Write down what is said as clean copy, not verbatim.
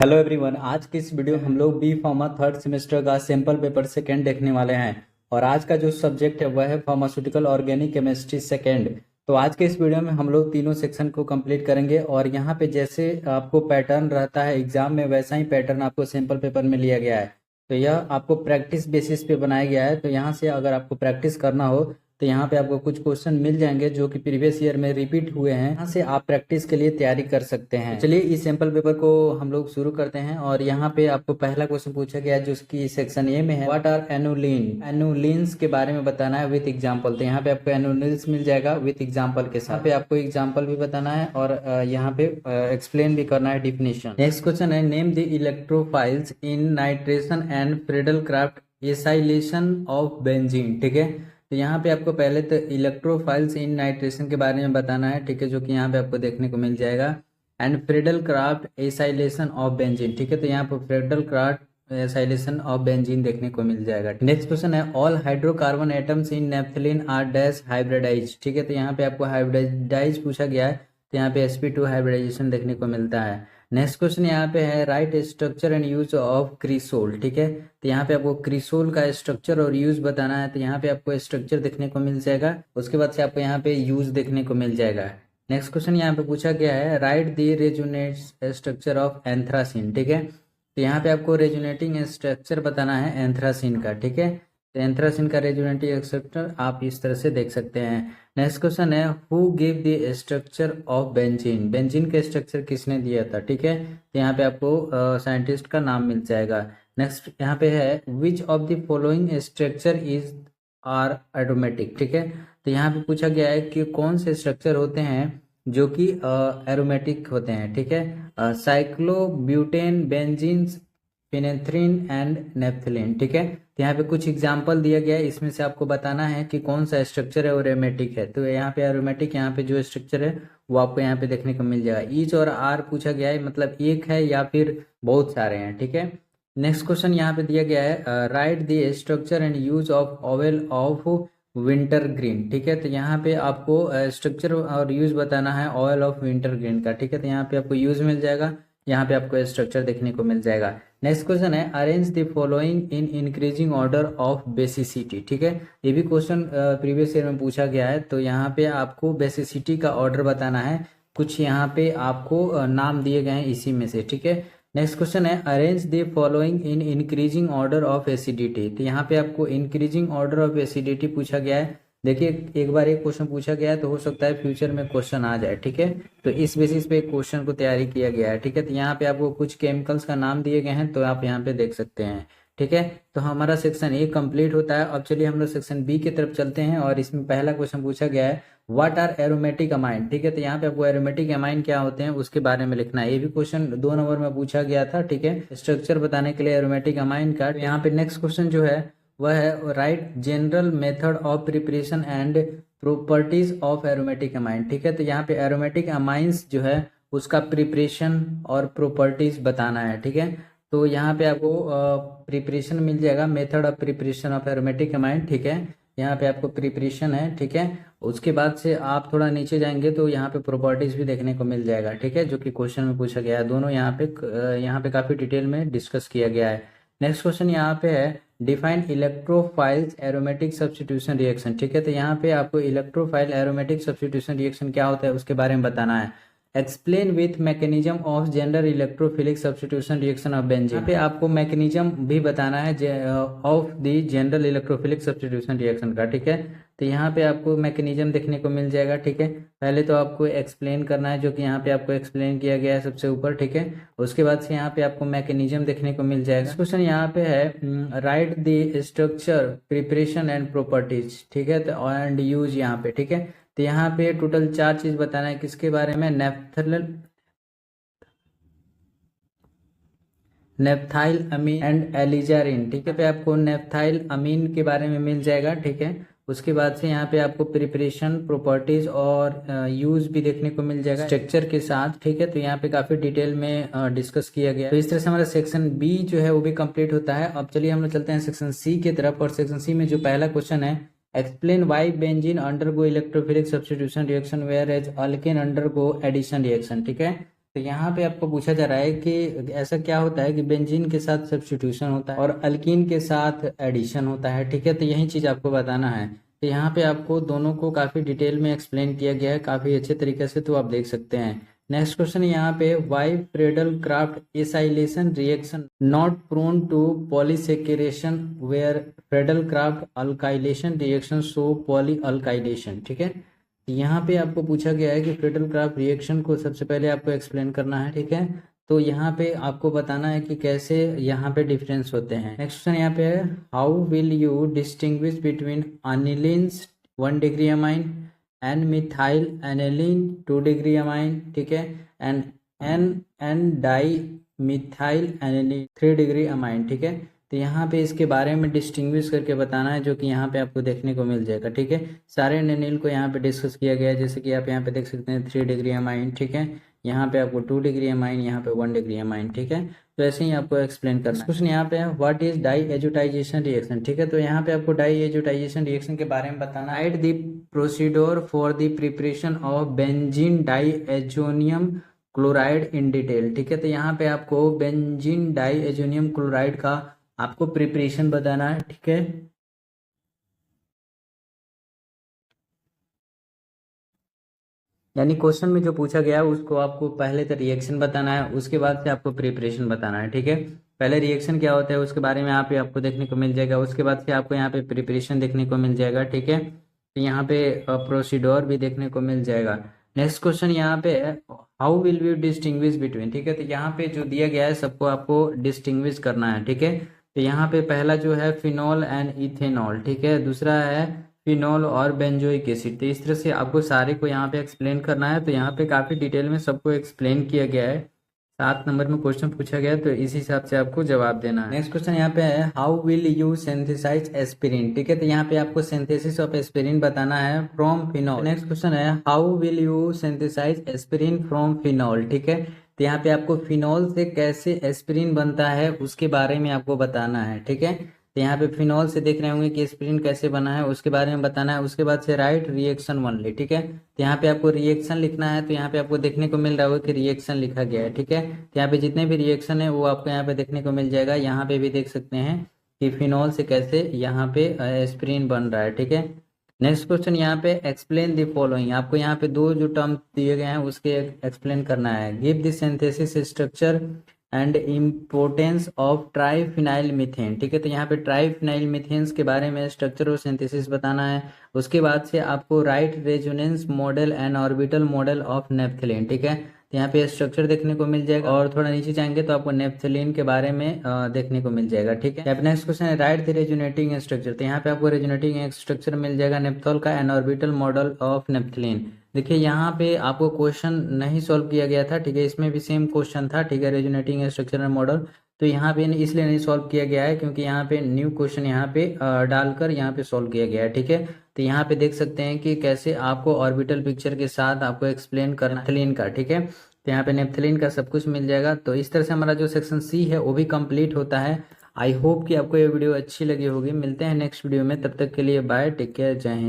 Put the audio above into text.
Hello everyone. आज की इस वीडियो हम लोग बी फार्मा थर्ड सेमेस्टर का सैंपल पेपर सेकेंड देखने वाले हैं। और आज का जो सब्जेक्ट है वह है फार्मास्यूटिकल ऑर्गेनिक केमिस्ट्री सेकेंड। तो आज के इस वीडियो में हम लोग तीनों सेक्शन को कंप्लीट करेंगे और यहाँ पे जैसे आपको पैटर्न रहता है एग्जाम में वैसा ही पैटर्न आपको सैंपल पेपर में लिया गया है। तो यह आपको प्रैक्टिस बेसिस पे बनाया गया है। तो यहाँ से अगर आपको प्रैक्टिस करना हो तो यहाँ पे आपको कुछ क्वेश्चन मिल जाएंगे जो कि प्रीवियस ईयर में रिपीट हुए हैं। यहाँ से आप प्रैक्टिस के लिए तैयारी कर सकते हैं। तो चलिए इस सैंपल पेपर को हम लोग शुरू करते हैं। और यहाँ पे आपको पहला क्वेश्चन पूछा गया है जो कि सेक्शन ए में है, व्हाट आर एनुलिन। एनुलिन्स के बारे में बताना है विथ एग्जाम्पल। तो यहाँ पे आपको एनुलिन्स मिल जाएगा विथ एग्जाम्पल के साथ। यहाँ पे आपको एग्जाम्पल भी बताना है और यहाँ पे एक्सप्लेन भी करना है डिफिनेशन। नेक्स्ट क्वेश्चन है, name the electrophiles in nitration and Friedel Crafts acylation of benzene. ठीक है, तो यहाँ पे आपको पहले तो इलेक्ट्रोफाइल्स इन नाइट्रेशन के बारे में बताना है। ठीक है, जो कि यहाँ पे आपको देखने को मिल जाएगा। And Friedel Crafts acylation of benzene. ठीक है, तो यहाँ पर Friedel Crafts acylation of benzene देखने को मिल जाएगा। नेक्स्ट क्वेश्चन है, all hydrocarbon atoms in naphthalene are dash hybridize. ठीक है, तो यहाँ पे आपको हाइब्रिडाइज पूछा गया है। तो यहाँ पे sp2 हाइब्रिडाइजेशन देखने को मिलता है। नेक्स्ट क्वेश्चन यहाँ पे है, right structure and use of cresol. ठीक है, तो यहाँ पे आपको क्रिसोल का स्ट्रक्चर और यूज बताना है। तो यहाँ पे आपको स्ट्रक्चर देखने को मिल जाएगा, उसके बाद से आपको यहाँ पे यूज देखने को मिल जाएगा। नेक्स्ट क्वेश्चन यहाँ पे पूछा गया है, write the resonate structure of anthracene. ठीक है, तो यहाँ पे आपको रेजोनेटिंग स्ट्रक्चर बताना है एंथ्रासिन का। ठीक है, तो एंथ्रासिन का रेजोनेटिंग स्ट्रक्चर आप इस तरह से देख सकते हैं। नेक्स्ट क्वेश्चन है, who give the structure of benzene. Benzene का स्ट्रक्चर किसने दिया था। ठीक है, तो यहाँ पे आपको साइंटिस्ट का नाम मिल जाएगा। नेक्स्ट यहाँ पे है, which of the following structure is are aromatic. ठीक है, तो यहाँ पे पूछा गया है कि कौन से स्ट्रक्चर होते हैं जो कि एरोमेटिक होते हैं। ठीक है, साइक्लोब्यूटेन, बेंजीन, फिनेथ्रीन एंड नेफ्थलीन। ठीक है, तो यहाँ पे कुछ एग्जाम्पल दिया गया है, इसमें से आपको बताना है कि कौन सा स्ट्रक्चर है और एरोमेटिक है। तो यहाँ पे एरोमेटिक यहाँ पे जो स्ट्रक्चर है वो आपको यहाँ पे देखने को मिल जाएगा। ईच और आर पूछा गया है, मतलब एक है या फिर बहुत सारे हैं। ठीक है, नेक्स्ट क्वेश्चन यहाँ पे दिया गया है, write the structure and use of oil of winter green. ठीक है, तो यहाँ पे आपको स्ट्रक्चर और यूज बताना है ऑयल ऑफ विंटर ग्रीन का। ठीक है, तो यहाँ पे आपको यूज मिल जाएगा, यहाँ पे आपको स्ट्रक्चर देखने को मिल जाएगा। नेक्स्ट क्वेश्चन है, arrange the following in increasing order of basicity. ठीक है, ये भी क्वेश्चन प्रीवियस ईयर में पूछा गया है। तो यहाँ पे आपको बेसिसिटी का ऑर्डर बताना है। कुछ यहाँ पे आपको नाम दिए गए हैं इसी में से। ठीक है, नेक्स्ट क्वेश्चन है, arrange the following in increasing order of acidity. तो यहाँ पे आपको इंक्रीजिंग ऑर्डर ऑफ एसिडिटी पूछा गया है। देखिए, एक बार एक क्वेश्चन पूछा गया है तो हो सकता है फ्यूचर में क्वेश्चन आ जाए। ठीक है, तो इस बेसिस पे क्वेश्चन को तैयारी किया गया है। ठीक है, तो यहाँ पे आपको कुछ केमिकल्स का नाम दिए गए हैं तो आप यहाँ पे देख सकते हैं। ठीक है, तो हमारा सेक्शन ए कंप्लीट होता है। अब चलिए हम लोग सेक्शन बी की तरफ चलते हैं और इसमें पहला क्वेश्चन पूछा गया है, व्हाट आर एरोमेटिक अमाइन। ठीक है, तो यहाँ पे आपको एरोमेटिक अमाइन क्या होते हैं उसके बारे में लिखना है। ये भी क्वेश्चन 2 नंबर में पूछा गया था। ठीक है, स्ट्रक्चर बताने के लिए एरोमेटिक अमाइन का। यहाँ पे नेक्स्ट क्वेश्चन जो है वह है, right general method of preparation and properties of aromatic amine. ठीक है, तो यहाँ पे एरोमेटिक अमाइंस जो है उसका प्रिपरेशन और प्रॉपर्टीज बताना है। ठीक है, तो यहाँ पे आपको प्रिपरेशन मिल जाएगा, method of preparation of aromatic amine. ठीक है, यहाँ पे आपको प्रिपरेशन है। ठीक है, उसके बाद से आप थोड़ा नीचे जाएंगे तो यहाँ पे प्रॉपर्टीज भी देखने को मिल जाएगा। ठीक है, जो कि क्वेश्चन में पूछा गया है। दोनों यहाँ पे काफी डिटेल में डिस्कस किया गया है। नेक्स्ट क्वेश्चन यहाँ पे है, define electrophiles aromatic substitution reaction. ठीक है, तो यहाँ पे आपको इलेक्ट्रोफाइल एरोमेटिक सब्स्टिट्यूशन रिएक्शन क्या होता है उसके बारे में बताना है। Explain with mechanism of general electrophilic substitution reaction of benzene. यहाँ पे आपको मैकेनिज्म भी बताना है of the general electrophilic substitution reaction का। ठीक है, तो यहाँ पे आपको मैकेनिज्म देखने को मिल जाएगा। ठीक है, पहले तो आपको एक्सप्लेन करना है जो कि यहाँ पे आपको एक्सप्लेन किया गया है सबसे ऊपर। ठीक है, उसके बाद से यहाँ पे आपको मैकेनिज्म देखने को मिल जाएगा। क्वेश्चन यहाँ पे है, write the structure, preparation and properties. ठीक है, तो एंड यूज यहाँ पे। ठीक है, तो यहाँ पे टोटल 4 चीज बताना है किसके बारे में, नेफ्थाइल अमीन एंड एलिजारिन। ठीक है, पे आपको नेफ्थाइल अमीन के बारे में मिल जाएगा। ठीक है, उसके बाद से यहाँ पे आपको प्रिपरेशन, प्रॉपर्टीज और यूज भी देखने को मिल जाएगा स्ट्रक्चर के साथ। ठीक है, तो यहाँ पे काफी डिटेल में डिस्कस किया गया। तो इस तरह से हमारा सेक्शन बी जो है वो भी कंप्लीट होता है। अब चलिए हम लोग चलते हैं सेक्शन सी की तरफ। और सेक्शन सी में जो पहला क्वेश्चन है, explain why benzene undergo electrophilic substitution reaction whereas alkene undergo addition reaction. ठीक है, तो यहाँ पे आपको पूछा जा रहा है कि ऐसा क्या होता है कि बेंजीन के साथ सब्स्टिट्यूशन होता है और अल्कीन के साथ एडिशन होता है, ठीक है। तो यही चीज़ आपको बताना है। तो यहाँ पे आपको दोनों को काफ़ी डिटेल में एक्सप्लेन किया गया है काफ़ी अच्छे तरीके से, तो आप देख सकते हैं। नेक्स्ट क्वेश्चन यहाँ पे, why Friedel Crafts acylation reaction not prone to polyacylation where Friedel Crafts alkylation reaction show poly alkylation, ठीक है। यहाँ पे आपको पूछा गया है कि फ्रेडल क्राफ्ट रिएक्शन को सबसे पहले आपको एक्सप्लेन करना है, ठीक है। तो यहाँ पे आपको बताना है कि कैसे यहाँ पे डिफरेंस होते हैं। नेक्स्ट क्वेश्चन यहाँ पे है, how will you distinguish between anilines 1 degree amine and methyl aniline 2 degree amine, ठीक है, and N dimethyl aniline 3 degree amine, ठीक है। तो यहाँ पे इसके बारे में डिस्टिंग्विश करके बताना है, जो कि यहाँ पे आपको देखने को मिल जाएगा, ठीक है। सारे एनिलीन को यहाँ पे डिस्कस किया गया है, जैसे कि आप यहाँ पे देख सकते हैं 3 डिग्री अमाइन, ठीक है। यहाँ पे आपको 2 डिग्री अमाइन, यहाँ पे 1 डिग्री अमाइन, ठीक है। तो ऐसे ही आपको एक्सप्लेन करना है। क्वेश्चन यहाँ पे है, व्हाट इज डाई एजुटाइजेशन रिएक्शन, ठीक है। तो यहाँ पे आपको डाई एजुटाइजेशन रिएक्शन के बारे में बताना है। Write the procedure for the preparation of benzene diazonium chloride in detail, ठीक है। तो यहाँ पे आपको बेंजीन डाई एजोनियम क्लोराइड का आपको प्रिपरेशन बताना है, ठीक है। यानी क्वेश्चन में जो पूछा गया है उसको आपको पहले तो रिएक्शन बताना है, उसके बाद से आपको प्रिपरेशन बताना है, ठीक है। पहले रिएक्शन क्या होता है उसके बारे में यहाँ पे आपको देखने को मिल जाएगा, उसके बाद से आपको यहाँ पे प्रिपरेशन देखने को मिल जाएगा, ठीक है। तो यहाँ पे प्रोसीड्योर भी देखने को मिल जाएगा। नेक्स्ट क्वेश्चन यहाँ पे है, how will you distinguish between, ठीक है। तो यहाँ पे जो दिया गया है सबको आपको डिस्टिंग्विश करना है, ठीक है। तो यहाँ पे पहला जो है फिनॉल एंड इथेनॉल, ठीक है। दूसरा है फिनॉल और बेंजोइक एसिड। तो इस तरह से आपको सारे को यहाँ पे एक्सप्लेन करना है। तो यहाँ पे काफ़ी डिटेल में सबको एक्सप्लेन किया गया है। 7 नंबर में क्वेश्चन पूछा गया, तो इस हिसाब से आपको जवाब देना है। नेक्स्ट क्वेश्चन यहाँ पे है, how will you synthesize aspirin, ठीक है। तो यहाँ पे आपको सिंथेसिस ऑफ एस्पिरिन बताना है फ्रॉम फिनॉल। नेक्स्ट क्वेश्चन है, how will you synthesize aspirin from phenol, ठीक है। तो यहाँ पे आपको फिनॉल से कैसे एस्पिरिन बनता है उसके बारे में आपको बताना है, ठीक है। तो यहाँ पे फिनॉल से देख रहे होंगे कि एस्पिरिन कैसे बना है उसके बारे में बताना है। उसके बाद से राइट रिएक्शन ओनली, ठीक है। तो यहाँ पे आपको रिएक्शन लिखना है। तो यहाँ पे आपको देखने को मिल रहा होगा कि रिएक्शन लिखा गया है, ठीक है। तो यहाँ पे जितने भी रिएक्शन है वो आपको यहाँ पे देखने को मिल जाएगा। यहाँ पे भी देख सकते हैं कि फिनॉल से कैसे यहाँ पे एस्पिरिन बन रहा है, ठीक है। नेक्स्ट क्वेश्चन यहाँ पे, एक्सप्लेन द फॉलोइंग। आपको यहाँ पे दो जो टर्म दिए गए हैं उसके एक्सप्लेन करना है। Give the synthesis structure and importance of triphenyl methane, ठीक है। तो यहाँ पे ट्राइफिनाइल मीथेन्स के बारे में स्ट्रक्चर और सिंथेसिस बताना है। उसके बाद से आपको right resonance model and orbital model of naphthalene, ठीक है। तो यहाँ पे स्ट्रक्चर देखने को मिल जाएगा और थोड़ा नीचे जाएंगे तो आपको नेप्थलीन के बारे में देखने को मिल जाएगा, ठीक है। नेक्स्ट क्वेश्चन है, राइट द रेजोनेटिंग स्ट्रक्चर। तो यहाँ पे आपको रेजोनेटिंग स्ट्रक्चर मिल जाएगा नेप्थोल का and orbital model of naphthalene. देखिए यहाँ पे आपको क्वेश्चन नहीं सॉल्व किया गया था, ठीक है। इसमें भी सेम क्वेश्चन था, ठीक है, रेजोनेटिंग स्ट्रक्चर एंड मॉडल। तो यहाँ पे इसलिए नहीं सॉल्व किया गया है क्योंकि यहाँ पे न्यू क्वेश्चन यहाँ पे डालकर यहाँ पे सॉल्व किया गया है, ठीक है। तो यहाँ पे देख सकते हैं कि कैसे आपको ऑर्बिटल पिक्चर के साथ आपको एक्सप्लेन करना नेप्थलीन का, ठीक है। तो यहाँ पे नेप्थलीन का सब कुछ मिल जाएगा। तो इस तरह से हमारा जो सेक्शन सी है वो भी कंप्लीट होता है। आई होप कि आपको ये वीडियो अच्छी लगी होगी। मिलते हैं नेक्स्ट वीडियो में, तब तक के लिए बाय, टेक केयर, जय हिंद।